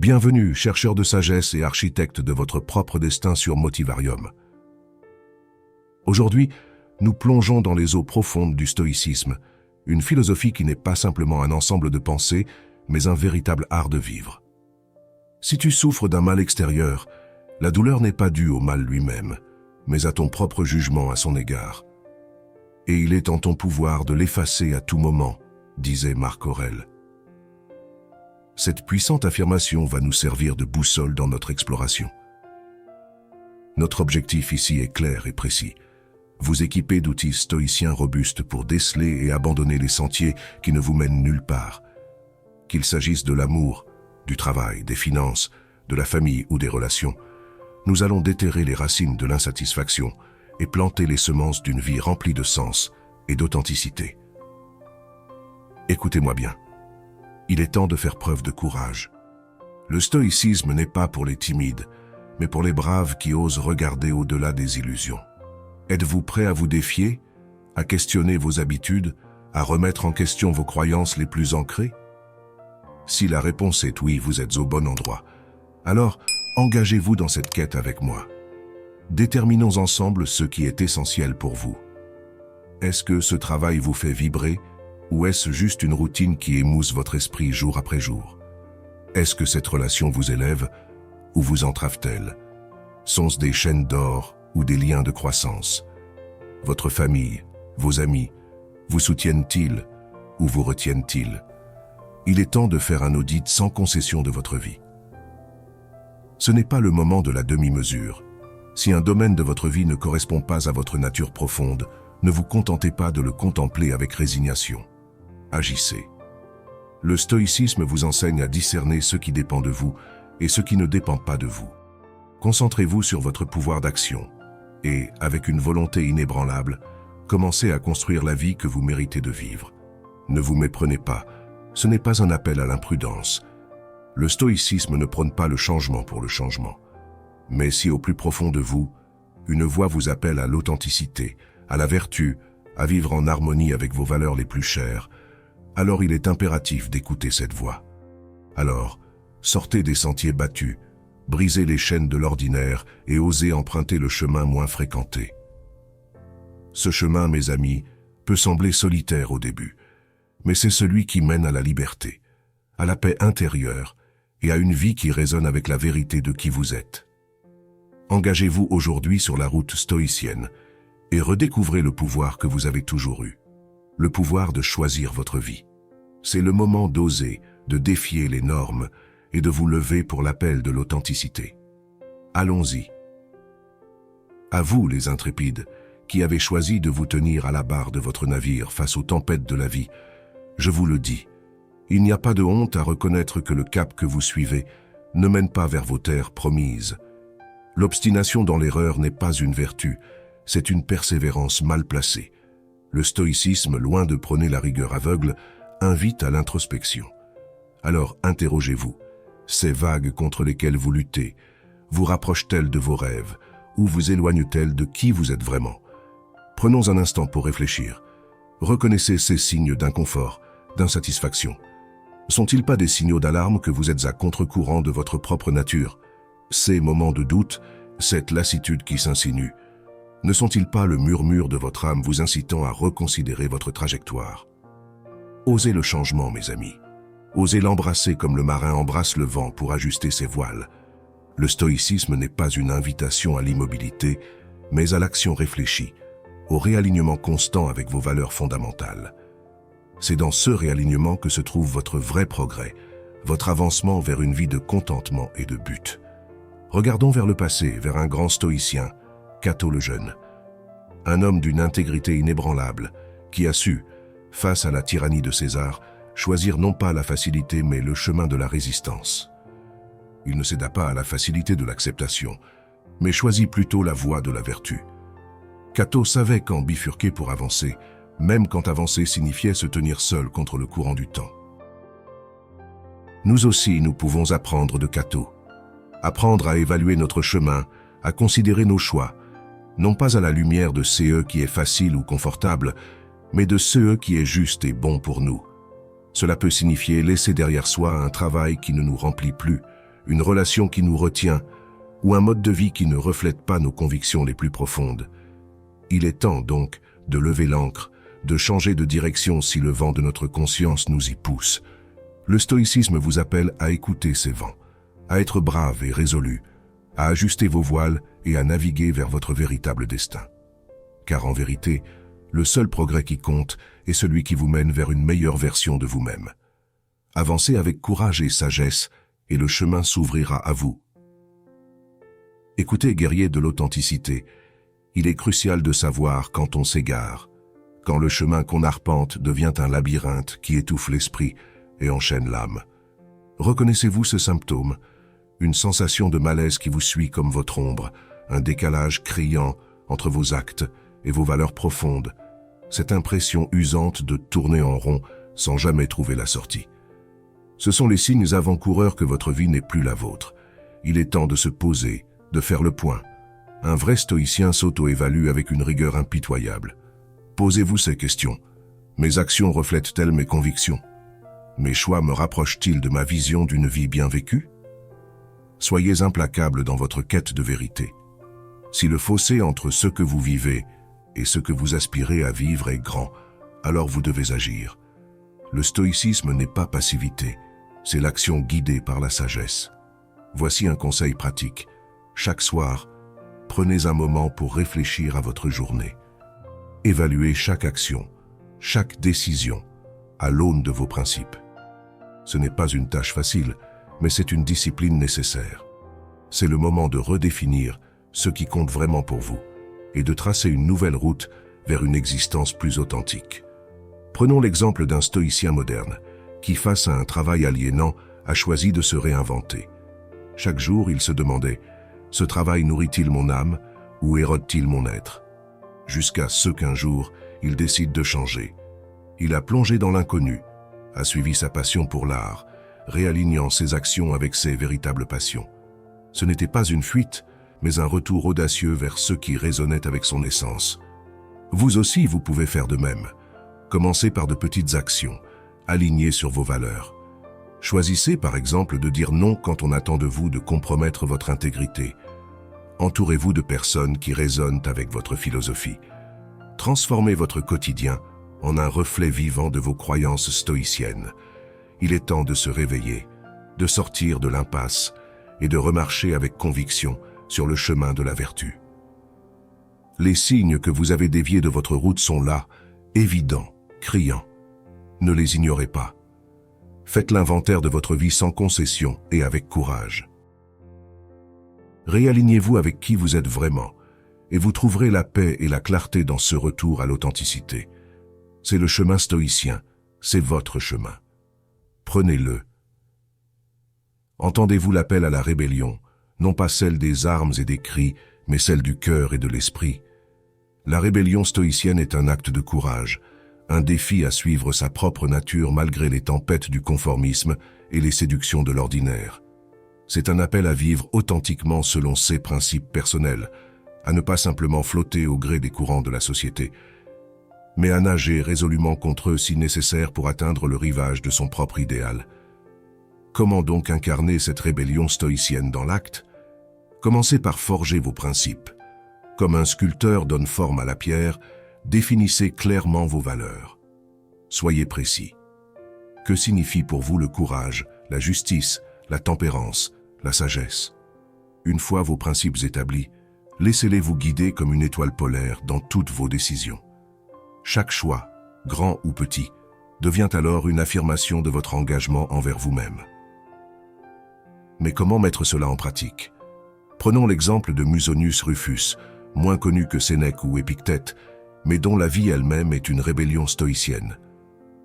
Bienvenue, chercheur de sagesse et architecte de votre propre destin sur Motivarium. Aujourd'hui, nous plongeons dans les eaux profondes du stoïcisme, une philosophie qui n'est pas simplement un ensemble de pensées, mais un véritable art de vivre. Si tu souffres d'un mal extérieur, la douleur n'est pas due au mal lui-même, mais à ton propre jugement à son égard. Et il est en ton pouvoir de l'effacer à tout moment, disait Marc Aurèle. Cette puissante affirmation va nous servir de boussole dans notre exploration. Notre objectif ici est clair et précis. Vous équiper d'outils stoïciens robustes pour déceler et abandonner les sentiers qui ne vous mènent nulle part. Qu'il s'agisse de l'amour, du travail, des finances, de la famille ou des relations, nous allons déterrer les racines de l'insatisfaction et planter les semences d'une vie remplie de sens et d'authenticité. Écoutez-moi bien. Il est temps de faire preuve de courage. Le stoïcisme n'est pas pour les timides, mais pour les braves qui osent regarder au-delà des illusions. Êtes-vous prêt à vous défier, à questionner vos habitudes, à remettre en question vos croyances les plus ancrées? Si la réponse est oui, vous êtes au bon endroit. Alors, engagez-vous dans cette quête avec moi. Déterminons ensemble ce qui est essentiel pour vous. Est-ce que ce travail vous fait vibrer, ou est-ce juste une routine qui émousse votre esprit jour après jour? Est-ce que cette relation vous élève, ou vous entrave-t-elle? Sont-ce des chaînes d'or ou des liens de croissance? Votre famille, vos amis, vous soutiennent-ils ou vous retiennent-ils? Il est temps de faire un audit sans concession de votre vie. Ce n'est pas le moment de la demi-mesure. Si un domaine de votre vie ne correspond pas à votre nature profonde, ne vous contentez pas de le contempler avec résignation. Agissez. Le stoïcisme vous enseigne à discerner ce qui dépend de vous et ce qui ne dépend pas de vous. Concentrez-vous sur votre pouvoir d'action et, avec une volonté inébranlable, commencez à construire la vie que vous méritez de vivre. Ne vous méprenez pas, ce n'est pas un appel à l'imprudence. Le stoïcisme ne prône pas le changement pour le changement. Mais si au plus profond de vous, une voix vous appelle à l'authenticité, à la vertu, à vivre en harmonie avec vos valeurs les plus chères, alors il est impératif d'écouter cette voix. Alors, sortez des sentiers battus, brisez les chaînes de l'ordinaire et osez emprunter le chemin moins fréquenté. Ce chemin, mes amis, peut sembler solitaire au début, mais c'est celui qui mène à la liberté, à la paix intérieure et à une vie qui résonne avec la vérité de qui vous êtes. Engagez-vous aujourd'hui sur la route stoïcienne et redécouvrez le pouvoir que vous avez toujours eu, le pouvoir de choisir votre vie. C'est le moment d'oser, de défier les normes et de vous lever pour l'appel de l'authenticité. Allons-y. À vous, les intrépides, qui avez choisi de vous tenir à la barre de votre navire face aux tempêtes de la vie, je vous le dis, il n'y a pas de honte à reconnaître que le cap que vous suivez ne mène pas vers vos terres promises. L'obstination dans l'erreur n'est pas une vertu, c'est une persévérance mal placée. Le stoïcisme, loin de prôner la rigueur aveugle, invite à l'introspection. Alors interrogez-vous, ces vagues contre lesquelles vous luttez, vous rapprochent-elles de vos rêves ou vous éloignent-elles de qui vous êtes vraiment? Prenons un instant pour réfléchir. Reconnaissez ces signes d'inconfort, d'insatisfaction. Sont-ils pas des signaux d'alarme que vous êtes à contre-courant de votre propre nature? Ces moments de doute, cette lassitude qui s'insinue, ne sont-ils pas le murmure de votre âme vous incitant à reconsidérer votre trajectoire? Osez le changement, mes amis. Osez l'embrasser comme le marin embrasse le vent pour ajuster ses voiles. Le stoïcisme n'est pas une invitation à l'immobilité, mais à l'action réfléchie, au réalignement constant avec vos valeurs fondamentales. C'est dans ce réalignement que se trouve votre vrai progrès, votre avancement vers une vie de contentement et de but. Regardons vers le passé, vers un grand stoïcien, Cato le Jeune. Un homme d'une intégrité inébranlable, qui a su, face à la tyrannie de César, choisir non pas la facilité mais le chemin de la résistance. Il ne céda pas à la facilité de l'acceptation, mais choisit plutôt la voie de la vertu. Cato savait quand bifurquer pour avancer, même quand avancer signifiait se tenir seul contre le courant du temps. Nous aussi, nous pouvons apprendre de Cato. Apprendre à évaluer notre chemin, à considérer nos choix, non pas à la lumière de ce qui est facile ou confortable, mais de ce qui est juste et bon pour nous. Cela peut signifier laisser derrière soi un travail qui ne nous remplit plus, une relation qui nous retient, ou un mode de vie qui ne reflète pas nos convictions les plus profondes. Il est temps donc de lever l'ancre, de changer de direction si le vent de notre conscience nous y pousse. Le stoïcisme vous appelle à écouter ces vents, à être brave et résolu, à ajuster vos voiles et à naviguer vers votre véritable destin. Car en vérité, le seul progrès qui compte est celui qui vous mène vers une meilleure version de vous-même. Avancez avec courage et sagesse, et le chemin s'ouvrira à vous. Écoutez, guerrier de l'authenticité, il est crucial de savoir quand on s'égare, quand le chemin qu'on arpente devient un labyrinthe qui étouffe l'esprit et enchaîne l'âme. Reconnaissez-vous ce symptôme, une sensation de malaise qui vous suit comme votre ombre, un décalage criant entre vos actes et vos valeurs profondes, cette impression usante de tourner en rond sans jamais trouver la sortie. Ce sont les signes avant-coureurs que votre vie n'est plus la vôtre. Il est temps de se poser, de faire le point. Un vrai stoïcien s'auto-évalue avec une rigueur impitoyable. Posez-vous ces questions. Mes actions reflètent-elles mes convictions? Mes choix me rapprochent-ils de ma vision d'une vie bien vécue? Soyez implacable dans votre quête de vérité. Si le fossé entre ce que vous vivez et ce que vous aspirez à vivre est grand, alors vous devez agir. Le stoïcisme n'est pas passivité, c'est l'action guidée par la sagesse. Voici un conseil pratique. Chaque soir, prenez un moment pour réfléchir à votre journée. Évaluez chaque action, chaque décision, à l'aune de vos principes. Ce n'est pas une tâche facile, mais c'est une discipline nécessaire. C'est le moment de redéfinir ce qui compte vraiment pour vous et de tracer une nouvelle route vers une existence plus authentique. Prenons l'exemple d'un stoïcien moderne qui, face à un travail aliénant, a choisi de se réinventer. Chaque jour, il se demandait « Ce travail nourrit-il mon âme ou érode-t-il mon être ?» Jusqu'à ce qu'un jour, il décide de changer. Il a plongé dans l'inconnu, a suivi sa passion pour l'art, réalignant ses actions avec ses véritables passions. Ce n'était pas une fuite, mais un retour audacieux vers ce qui résonnait avec son essence. Vous aussi, vous pouvez faire de même. Commencez par de petites actions, alignées sur vos valeurs. Choisissez par exemple de dire non quand on attend de vous de compromettre votre intégrité. Entourez-vous de personnes qui résonnent avec votre philosophie. Transformez votre quotidien en un reflet vivant de vos croyances stoïciennes. Il est temps de se réveiller, de sortir de l'impasse et de remarcher avec conviction sur le chemin de la vertu. Les signes que vous avez déviés de votre route sont là, évidents, criants. Ne les ignorez pas. Faites l'inventaire de votre vie sans concession et avec courage. Réalignez-vous avec qui vous êtes vraiment, et vous trouverez la paix et la clarté dans ce retour à l'authenticité. C'est le chemin stoïcien, c'est votre chemin. Prenez-le. Entendez-vous l'appel à la rébellion, non pas celle des armes et des cris, mais celle du cœur et de l'esprit. La rébellion stoïcienne est un acte de courage, un défi à suivre sa propre nature malgré les tempêtes du conformisme et les séductions de l'ordinaire. C'est un appel à vivre authentiquement selon ses principes personnels, à ne pas simplement flotter au gré des courants de la société, mais à nager résolument contre eux si nécessaire pour atteindre le rivage de son propre idéal. Comment donc incarner cette rébellion stoïcienne dans l'acte? Commencez par forger vos principes. Comme un sculpteur donne forme à la pierre, définissez clairement vos valeurs. Soyez précis. Que signifie pour vous le courage, la justice, la tempérance, la sagesse? Une fois vos principes établis, laissez-les vous guider comme une étoile polaire dans toutes vos décisions. Chaque choix, grand ou petit, devient alors une affirmation de votre engagement envers vous-même. Mais comment mettre cela en pratique? Prenons l'exemple de Musonius Rufus, moins connu que Sénèque ou Épictète, mais dont la vie elle-même est une rébellion stoïcienne.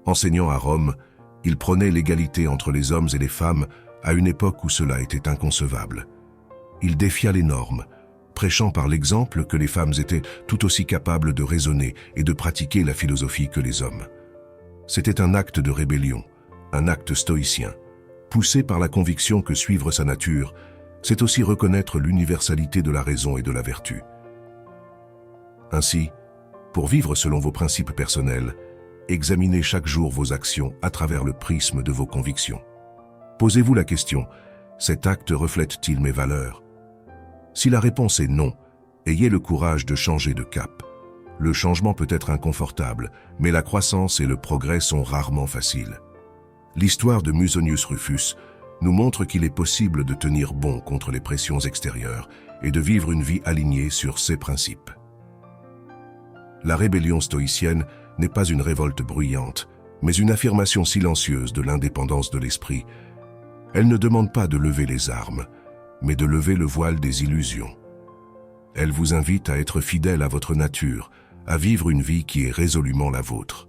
Enseignant à Rome, il prônait l'égalité entre les hommes et les femmes à une époque où cela était inconcevable. Il défia les normes, prêchant par l'exemple que les femmes étaient tout aussi capables de raisonner et de pratiquer la philosophie que les hommes. C'était un acte de rébellion, un acte stoïcien, poussé par la conviction que suivre sa nature, c'est aussi reconnaître l'universalité de la raison et de la vertu. Ainsi, pour vivre selon vos principes personnels, examinez chaque jour vos actions à travers le prisme de vos convictions. Posez-vous la question, Cet acte reflète-t-il mes valeurs? Si la réponse est non, ayez le courage de changer de cap. Le changement peut être inconfortable, mais la croissance et le progrès sont rarement faciles. L'histoire de Musonius Rufus nous montre qu'il est possible de tenir bon contre les pressions extérieures et de vivre une vie alignée sur ses principes. La rébellion stoïcienne n'est pas une révolte bruyante, mais une affirmation silencieuse de l'indépendance de l'esprit. Elle ne demande pas de lever les armes, mais de lever le voile des illusions. Elle vous invite à être fidèle à votre nature, à vivre une vie qui est résolument la vôtre.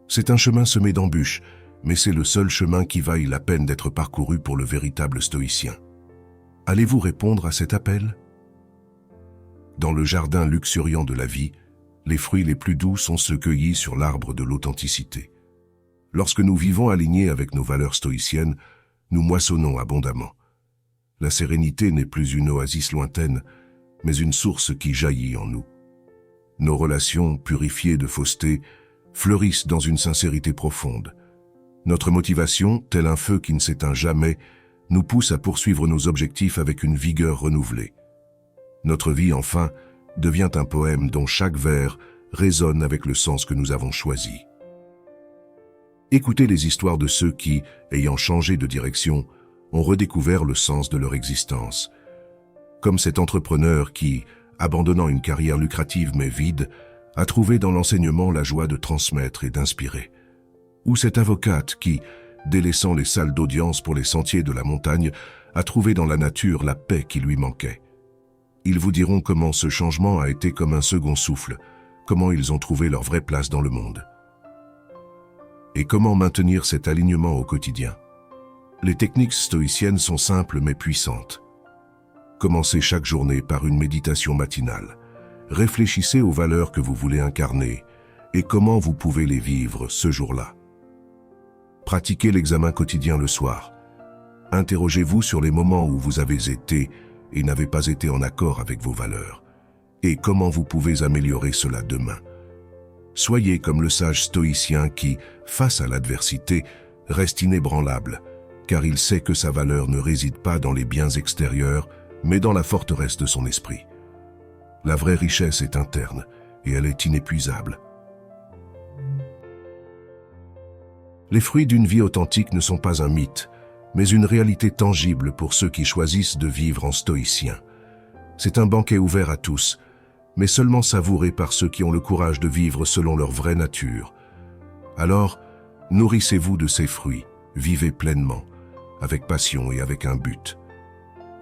C'est un chemin semé d'embûches, mais c'est le seul chemin qui vaille la peine d'être parcouru pour le véritable stoïcien. Allez-vous répondre à cet appel? Dans le jardin luxuriant de la vie, les fruits les plus doux sont ceux cueillis sur l'arbre de l'authenticité. Lorsque nous vivons alignés avec nos valeurs stoïciennes, nous moissonnons abondamment. La sérénité n'est plus une oasis lointaine, mais une source qui jaillit en nous. Nos relations, purifiées de fausseté, fleurissent dans une sincérité profonde. Notre motivation, tel un feu qui ne s'éteint jamais, nous pousse à poursuivre nos objectifs avec une vigueur renouvelée. Notre vie, enfin, devient un poème dont chaque vers résonne avec le sens que nous avons choisi. Écoutez les histoires de ceux qui, ayant changé de direction, ont redécouvert le sens de leur existence. Comme cet entrepreneur qui, abandonnant une carrière lucrative mais vide, a trouvé dans l'enseignement la joie de transmettre et d'inspirer. Ou cette avocate qui, délaissant les salles d'audience pour les sentiers de la montagne, a trouvé dans la nature la paix qui lui manquait. Ils vous diront comment ce changement a été comme un second souffle, comment ils ont trouvé leur vraie place dans le monde. Et comment maintenir cet alignement au quotidien? Les techniques stoïciennes sont simples mais puissantes. Commencez chaque journée par une méditation matinale. Réfléchissez aux valeurs que vous voulez incarner et comment vous pouvez les vivre ce jour-là. Pratiquez l'examen quotidien le soir. Interrogez-vous sur les moments où vous avez été et n'avez pas été en accord avec vos valeurs, et comment vous pouvez améliorer cela demain. Soyez comme le sage stoïcien qui, face à l'adversité, reste inébranlable, car il sait que sa valeur ne réside pas dans les biens extérieurs, mais dans la forteresse de son esprit. La vraie richesse est interne, et elle est inépuisable. Les fruits d'une vie authentique ne sont pas un mythe, mais une réalité tangible pour ceux qui choisissent de vivre en stoïcien. C'est un banquet ouvert à tous, mais seulement savouré par ceux qui ont le courage de vivre selon leur vraie nature. Alors, nourrissez-vous de ces fruits, vivez pleinement, avec passion et avec un but.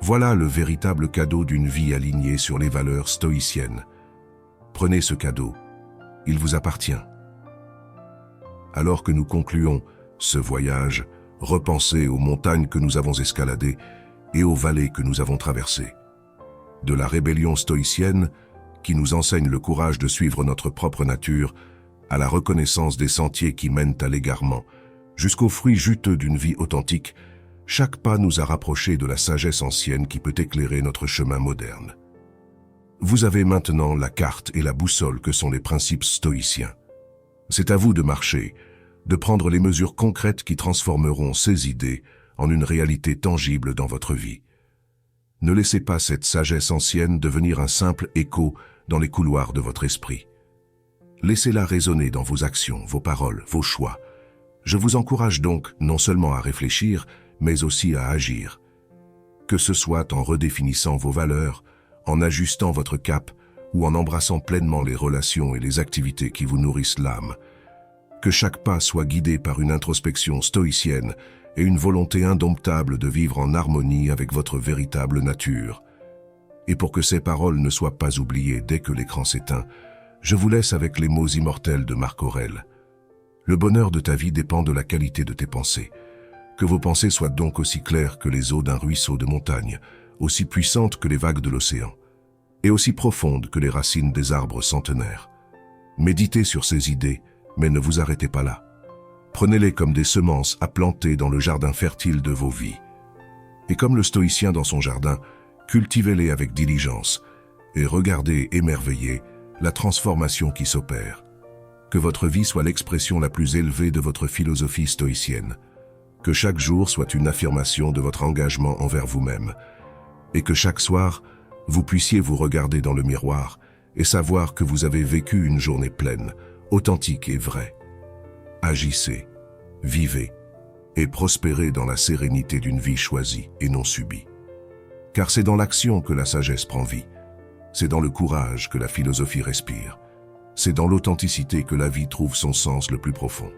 Voilà le véritable cadeau d'une vie alignée sur les valeurs stoïciennes. Prenez ce cadeau, il vous appartient. Alors que nous concluons ce voyage, repensez aux montagnes que nous avons escaladées et aux vallées que nous avons traversées. De la rébellion stoïcienne, qui nous enseigne le courage de suivre notre propre nature, à la reconnaissance des sentiers qui mènent à l'égarement, jusqu'aux fruits juteux d'une vie authentique, chaque pas nous a rapprochés de la sagesse ancienne qui peut éclairer notre chemin moderne. Vous avez maintenant la carte et la boussole que sont les principes stoïciens. C'est à vous de marcher, de prendre les mesures concrètes qui transformeront ces idées en une réalité tangible dans votre vie. Ne laissez pas cette sagesse ancienne devenir un simple écho dans les couloirs de votre esprit. Laissez-la résonner dans vos actions, vos paroles, vos choix. Je vous encourage donc non seulement à réfléchir, mais aussi à agir. Que ce soit en redéfinissant vos valeurs, en ajustant votre cap ou en embrassant pleinement les relations et les activités qui vous nourrissent l'âme. Que chaque pas soit guidé par une introspection stoïcienne et une volonté indomptable de vivre en harmonie avec votre véritable nature. Et pour que ces paroles ne soient pas oubliées dès que l'écran s'éteint, je vous laisse avec les mots immortels de Marc Aurèle. Le bonheur de ta vie dépend de la qualité de tes pensées. Que vos pensées soient donc aussi claires que les eaux d'un ruisseau de montagne, aussi puissantes que les vagues de l'océan, et aussi profondes que les racines des arbres centenaires. Méditez sur ces idées, mais ne vous arrêtez pas là. Prenez-les comme des semences à planter dans le jardin fertile de vos vies. Et comme le stoïcien dans son jardin, cultivez-les avec diligence et regardez émerveillés la transformation qui s'opère. Que votre vie soit l'expression la plus élevée de votre philosophie stoïcienne. Que chaque jour soit une affirmation de votre engagement envers vous-même, et que chaque soir, vous puissiez vous regarder dans le miroir et savoir que vous avez vécu une journée pleine, authentique et vraie. Agissez, vivez et prospérez dans la sérénité d'une vie choisie et non subie. Car c'est dans l'action que la sagesse prend vie, c'est dans le courage que la philosophie respire, c'est dans l'authenticité que la vie trouve son sens le plus profond.